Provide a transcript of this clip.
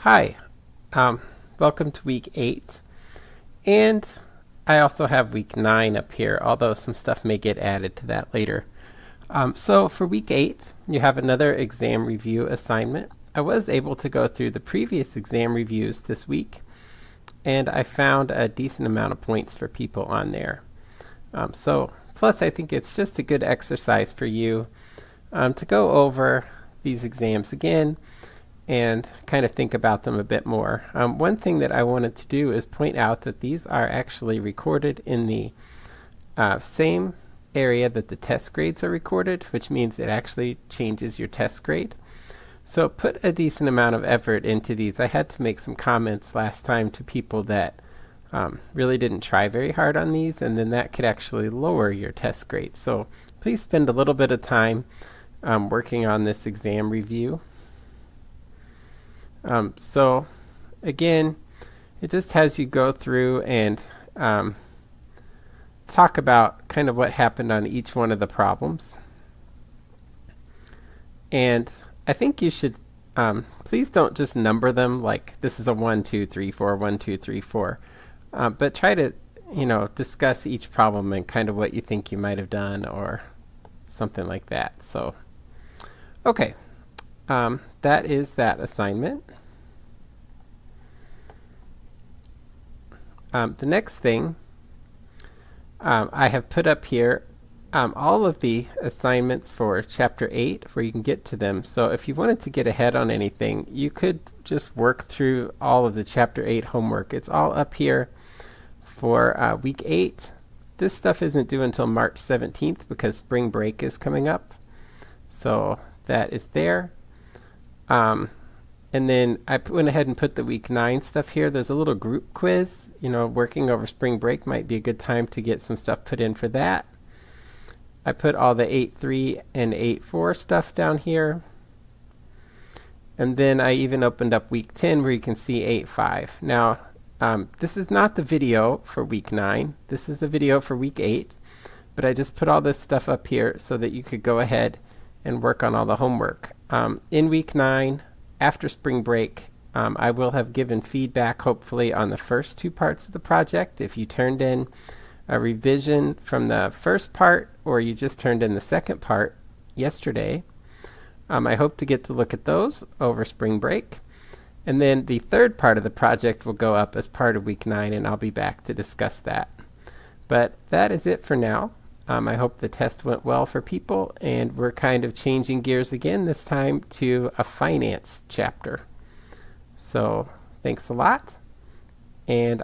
Hi, um, welcome to week 8, and I also have week 9 up here, although some stuff may get added to that later. So for week 8, you have another exam review assignment. I was able to go through the previous exam reviews this week, and I found a decent amount of points for people on there. Plus I think it's just a good exercise for you to go over these exams again and kind of think about them a bit more. One thing that I wanted to do is point out that these are actually recorded in the same area that the test grades are recorded, which means it actually changes your test grade. So put a decent amount of effort into these. I had to make some comments last time to people that really didn't try very hard on these, and then that could actually lower your test grade. So please spend a little bit of time working on this exam review. So again, it just has you go through and talk about kind of what happened on each one of the problems. And I think you should, please don't just number them like this is a 1, 2, 3, 4, 1, 2, 3, 4. But try to, discuss each problem and kind of what you think you might have done or something like that. So, okay. That is that assignment. The next thing I have put up here all of the assignments for Chapter 8 where you can get to them. So if you wanted to get ahead on anything, you could just work through all of the Chapter 8 homework. It's all up here for week 8. This stuff isn't due until March 17th because spring break is coming up. So that is there. And then I went ahead and put the week 9 stuff here. There's a little group quiz. Working over spring break might be a good time to get some stuff put in for that. I put all the 8.3 and 8.4 stuff down here. And then I even opened up week 10 where you can see 8.5. Now, this is not the video for week 9. This is the video for week 8. But I just put all this stuff up here so that you could go ahead and work on all the homework. In week 9, after spring break, I will have given feedback hopefully on the first 2 parts of the project. If you turned in a revision from the first part or you just turned in the second part yesterday, I hope to get to look at those over spring break. And then the third part of the project will go up as part of week 9, and I'll be back to discuss that. But that is it for now. I hope the test went well for people, and we're kind of changing gears again, this time to a finance chapter. So thanks a lot, and